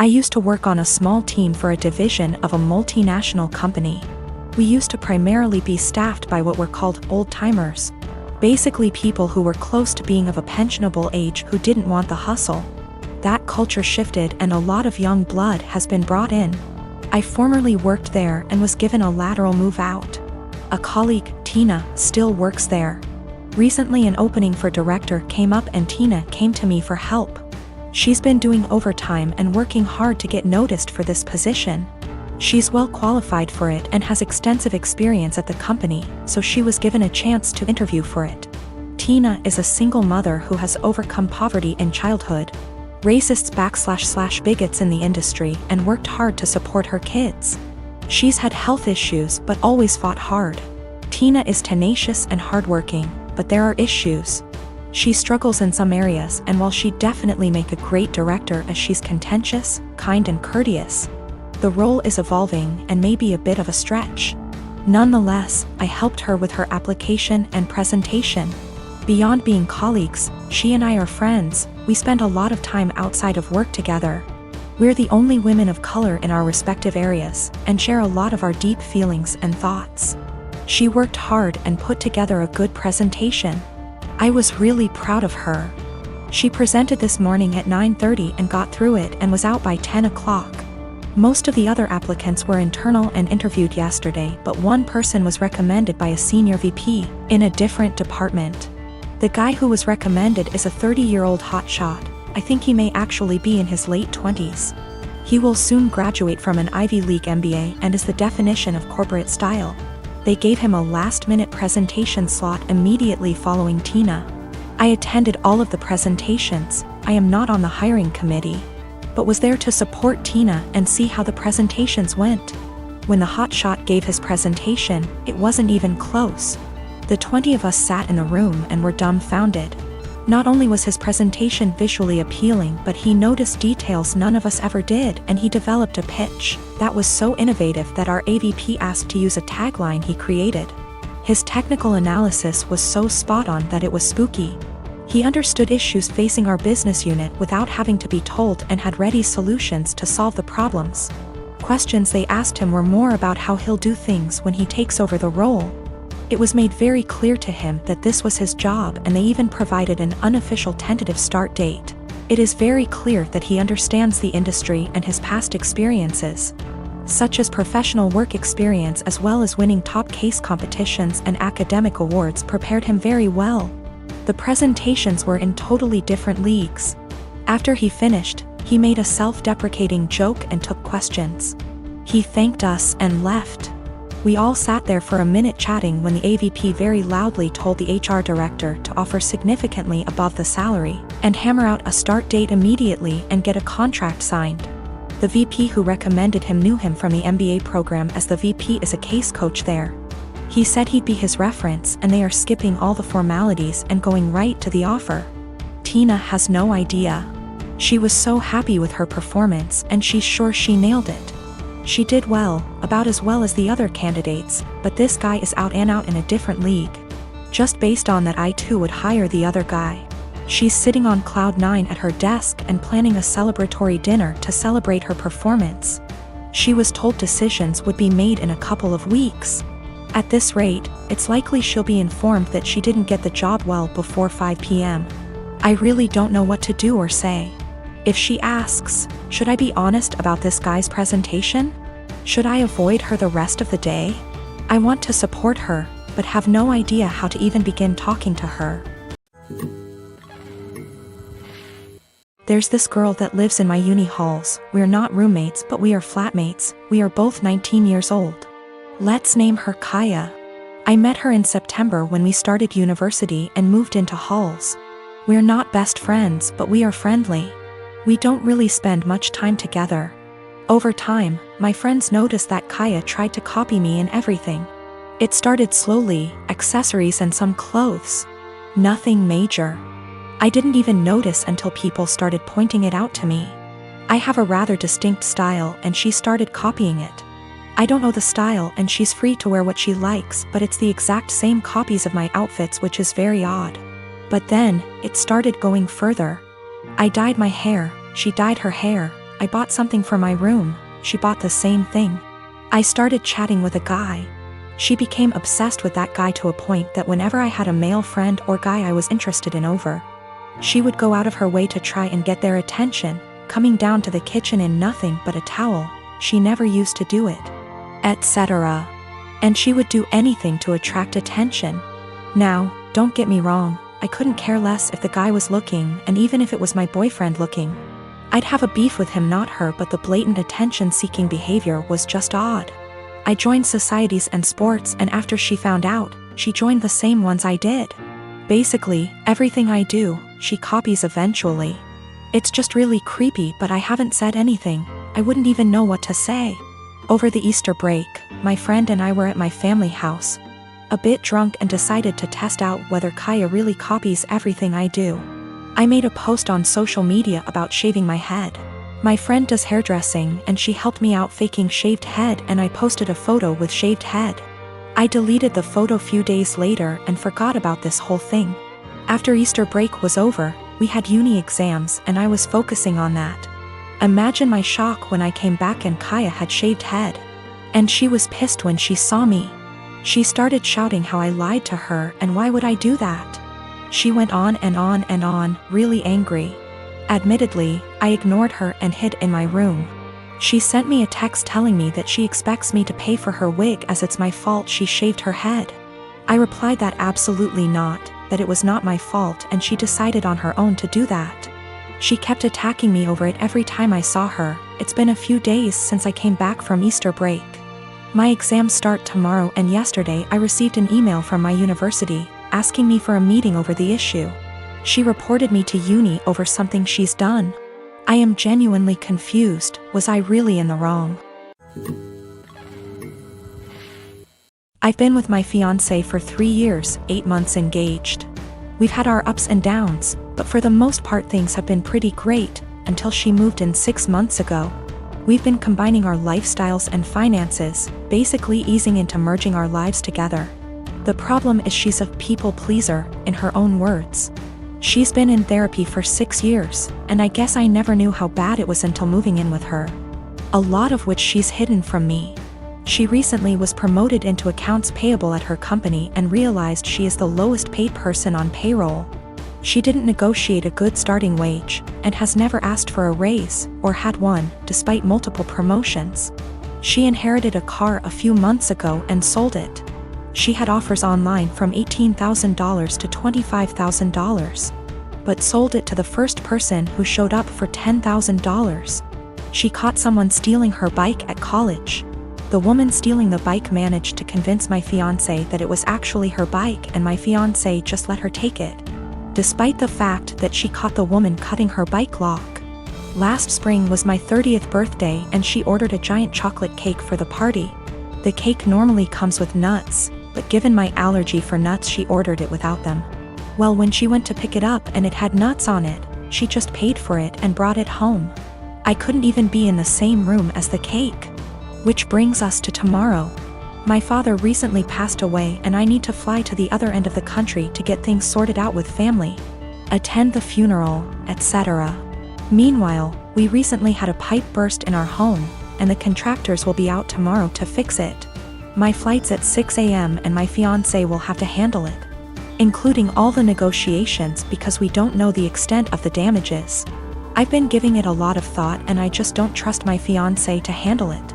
used to work on a small team for a division of a multinational company. We used to primarily be staffed by what were called old-timers. Basically people who were close to being of a pensionable age who didn't want the hustle. That culture shifted and a lot of young blood has been brought in. I formerly worked there and was given a lateral move out. A colleague, Tina, still works there. Recently an opening for director came up and Tina came to me for help. She's been doing overtime and working hard to get noticed for this position. She's well qualified for it and has extensive experience at the company, so she was given a chance to interview for it. Tina is a single mother who has overcome poverty in childhood, racists / bigots in the industry, and worked hard to support her kids. She's had health issues but always fought hard. Tina is tenacious and hardworking, but there are issues. She struggles in some areas, and while she'd definitely make a great director as she's contentious, kind and courteous, the role is evolving and may be a bit of a stretch. Nonetheless, I helped her with her application and presentation. Beyond being colleagues, she and I are friends. We spend a lot of time outside of work together. We're the only women of color in our respective areas, and share a lot of our deep feelings and thoughts. She worked hard and put together a good presentation. I was really proud of her. She presented this morning at 9:30 and got through it and was out by 10 o'clock. Most of the other applicants were internal and interviewed yesterday, but one person was recommended by a senior VP in a different department. The guy who was recommended is a 30-year-old hotshot. I think he may actually be in his late 20s. He will soon graduate from an Ivy League MBA and is the definition of corporate style. They gave him a last-minute presentation slot immediately following Tina. I attended all of the presentations. I am not on the hiring committee, but was there to support Tina and see how the presentations went. When the hotshot gave his presentation, it wasn't even close. The 20 of us sat in the room and were dumbfounded. Not only was his presentation visually appealing, but he noticed details none of us ever did, and he developed a pitch that was so innovative that our AVP asked to use a tagline he created. His technical analysis was so spot on that it was spooky. He understood issues facing our business unit without having to be told and had ready solutions to solve the problems. Questions they asked him were more about how he'll do things when he takes over the role. It was made very clear to him that this was his job, and they even provided an unofficial tentative start date. It is very clear that he understands the industry and his past experiences, such as professional work experience as well as winning top case competitions and academic awards, prepared him very well. The presentations were in totally different leagues. After he finished, he made a self-deprecating joke and took questions. He thanked us and left. We all sat there for a minute chatting when the AVP very loudly told the HR director to offer significantly above the salary and hammer out a start date immediately and get a contract signed. The VP who recommended him knew him from the MBA program, as the VP is a case coach there. He said he'd be his reference, and they are skipping all the formalities and going right to the offer. Tina has no idea. She was so happy with her performance, and she's sure she nailed it. She did well, about as well as the other candidates, but this guy is out and out in a different league. Just based on that, I too would hire the other guy. She's sitting on cloud 9 at her desk and planning a celebratory dinner to celebrate her performance. She was told decisions would be made in a couple of weeks. At this rate, it's likely she'll be informed that she didn't get the job well before 5 p.m. I really don't know what to do or say. If she asks, should I be honest about this guy's presentation? Should I avoid her the rest of the day? I want to support her, but have no idea how to even begin talking to her. There's this girl that lives in my uni halls. We're not roommates, but we are flatmates. We are both 19 years old. Let's name her Kaya. I met her in September when we started university and moved into halls. We're not best friends, but we are friendly. We don't really spend much time together. Over time, my friends noticed that Kaya tried to copy me in everything. It started slowly, accessories and some clothes. Nothing major. I didn't even notice until people started pointing it out to me. I have a rather distinct style and she started copying it. I don't know the style and she's free to wear what she likes, but it's the exact same copies of my outfits, which is very odd. But then, it started going further. I dyed my hair, she dyed her hair, I bought something for my room, she bought the same thing. I started chatting with a guy. She became obsessed with that guy to a point that whenever I had a male friend or guy I was interested in over, she would go out of her way to try and get their attention, coming down to the kitchen in nothing but a towel. She never used to do it, etc. And she would do anything to attract attention. Now, don't get me wrong, I couldn't care less if the guy was looking, and even if it was my boyfriend looking. I'd have a beef with him, not her, but the blatant attention-seeking behavior was just odd. I joined societies and sports, and after she found out, she joined the same ones I did. Basically, everything I do, she copies eventually. It's just really creepy, but I haven't said anything. I wouldn't even know what to say. Over the Easter break, my friend and I were at my family house, a bit drunk, and decided to test out whether Kaya really copies everything I do. I made a post on social media about shaving my head. My friend does hairdressing and she helped me out faking shaved head, and I posted a photo with shaved head. I deleted the photo few days later and forgot about this whole thing. After Easter break was over, we had uni exams and I was focusing on that. Imagine my shock when I came back and Kaya had shaved head. And she was pissed when she saw me. She started shouting how I lied to her and why would I do that. She went on and on and on, really angry. Admittedly, I ignored her and hid in my room. She sent me a text telling me that she expects me to pay for her wig as it's my fault she shaved her head. I replied that absolutely not, that it was not my fault, and she decided on her own to do that. She kept attacking me over it every time I saw her. It's been a few days since I came back from Easter break. My exams start tomorrow, and yesterday I received an email from my university asking me for a meeting over the issue. She reported me to uni over something she's done. I am genuinely confused. Was I really in the wrong? I've been with my fiancé for 3 years, 8 months engaged. We've had our ups and downs, but for the most part things have been pretty great, until she moved in 6 months ago. We've been combining our lifestyles and finances, basically easing into merging our lives together. The problem is she's a people pleaser, in her own words. She's been in therapy for 6 years, and I guess I never knew how bad it was until moving in with her. A lot of which she's hidden from me. She recently was promoted into accounts payable at her company and realized she is the lowest paid person on payroll. She didn't negotiate a good starting wage, and has never asked for a raise, or had one, despite multiple promotions. She inherited a car a few months ago and sold it. She had offers online from $18,000 to $25,000, but sold it to the first person who showed up for $10,000. She caught someone stealing her bike at college. The woman stealing the bike managed to convince my fiancé that it was actually her bike, and my fiancé just let her take it, despite the fact that she caught the woman cutting her bike lock. Last spring was my 30th birthday and she ordered a giant chocolate cake for the party. The cake normally comes with nuts, but given my allergy for nuts she ordered it without them. Well, when she went to pick it up and it had nuts on it, she just paid for it and brought it home. I couldn't even be in the same room as the cake. Which brings us to tomorrow. My father recently passed away and I need to fly to the other end of the country to get things sorted out with family, attend the funeral, etc. Meanwhile, we recently had a pipe burst in our home, and the contractors will be out tomorrow to fix it. My flight's at 6 a.m. and my fiancé will have to handle it, including all the negotiations because we don't know the extent of the damages. I've been giving it a lot of thought and I just don't trust my fiancé to handle it.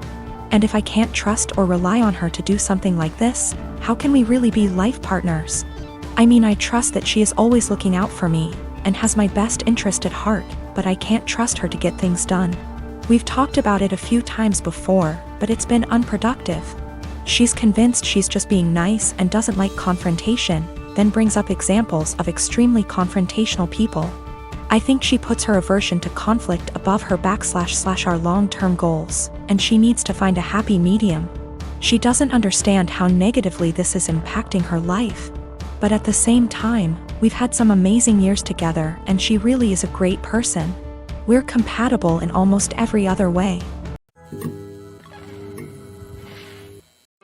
And if I can't trust or rely on her to do something like this, how can we really be life partners? I mean, I trust that she is always looking out for me and has my best interest at heart, but I can't trust her to get things done. We've talked about it a few times before, but it's been unproductive. She's convinced she's just being nice and doesn't like confrontation, then brings up examples of extremely confrontational people. I think she puts her aversion to conflict above her / our long-term goals, and she needs to find a happy medium. She doesn't understand how negatively this is impacting her life. But at the same time, we've had some amazing years together and she really is a great person. We're compatible in almost every other way.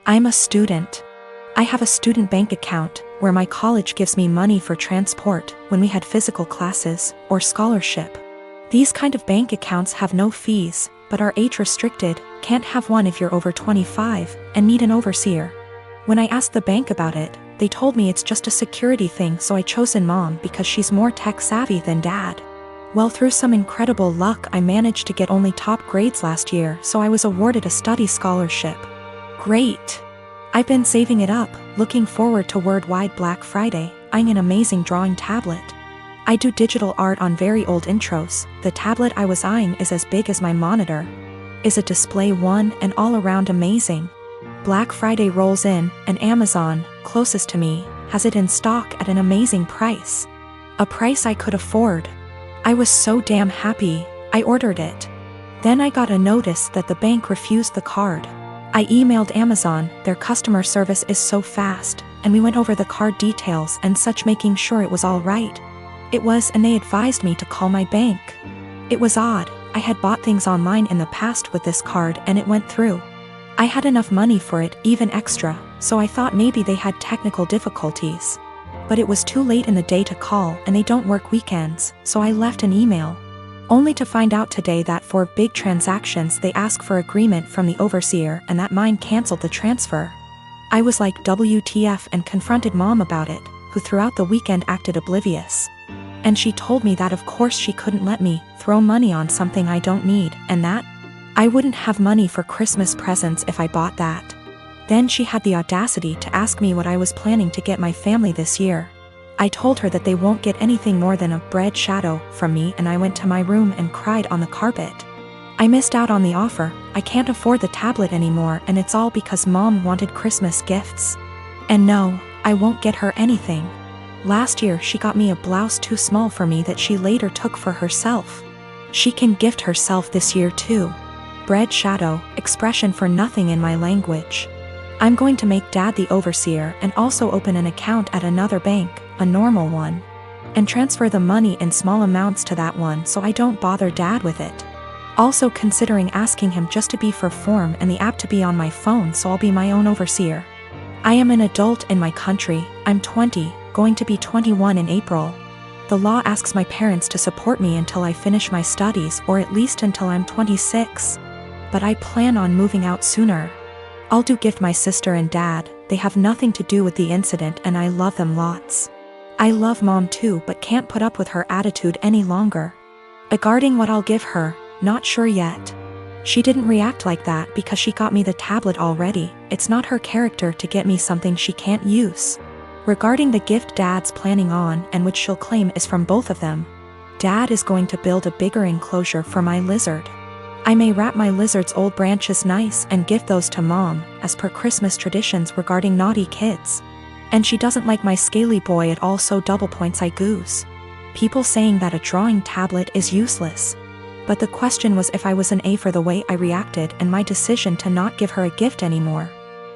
I'm a student. I have a student bank account where my college gives me money for transport when we had physical classes or scholarship. These kind of bank accounts have no fees, but are age restricted, can't have one if you're over 25, and need an overseer. When I asked the bank about it, they told me it's just a security thing, so I chosen mom because she's more tech savvy than dad. Well, through some incredible luck I managed to get only top grades last year, so I was awarded a study scholarship. Great! I've been saving it up, looking forward to Worldwide Black Friday, eyeing an amazing drawing tablet. I do digital art on very old intros. The tablet I was eyeing is as big as my monitor. Is a display one and all around amazing. Black Friday rolls in, and Amazon, closest to me, has it in stock at an amazing price. A price I could afford. I was so damn happy, I ordered it. Then I got a notice that the bank refused the card. I emailed Amazon, their customer service is so fast, and we went over the card details and such, making sure it was all right. It was, and they advised me to call my bank. It was odd, I had bought things online in the past with this card and it went through. I had enough money for it, even extra, so I thought maybe they had technical difficulties. But it was too late in the day to call, and they don't work weekends, so I left an email. Only to find out today that for big transactions they ask for agreement from the overseer and that mine canceled the transfer. I was like WTF and confronted mom about it, who throughout the weekend acted oblivious. And she told me that of course she couldn't let me throw money on something I don't need, and that I wouldn't have money for Christmas presents if I bought that. Then she had the audacity to ask me what I was planning to get my family this year. I told her that they won't get anything more than a bread shadow from me, and I went to my room and cried on the carpet. I missed out on the offer. I can't afford the tablet anymore, and it's all because mom wanted Christmas gifts. And no, I won't get her anything. Last year she got me a blouse too small for me that she later took for herself. She can gift herself this year too. Bread shadow, expression for nothing in my language. I'm going to make dad the overseer and also open an account at another bank, a normal one, and transfer the money in small amounts to that one so I don't bother dad with it. Also considering asking him just to be for form and the app to be on my phone so I'll be my own overseer. I am an adult in my country, I'm 20, going to be 21 in April. The law asks my parents to support me until I finish my studies, or at least until I'm 26. But I plan on moving out sooner. I'll do gift my sister and dad, they have nothing to do with the incident and I love them lots. I love mom too, but can't put up with her attitude any longer. Regarding what I'll give her, not sure yet. She didn't react like that because she got me the tablet already. It's not her character to get me something she can't use. Regarding the gift dad's planning on, and which she'll claim is from both of them, dad is going to build a bigger enclosure for my lizard. I may wrap my lizard's old branches nice and give those to mom, as per Christmas traditions regarding naughty kids. And she doesn't like my scaly boy at all, so double points I goose. People saying that a drawing tablet is useless. But the question was if I was an A for the way I reacted and my decision to not give her a gift anymore.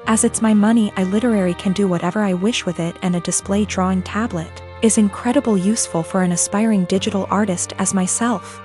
As it's my money, I literally can do whatever I wish with it, and a display drawing tablet is incredibly useful for an aspiring digital artist as myself.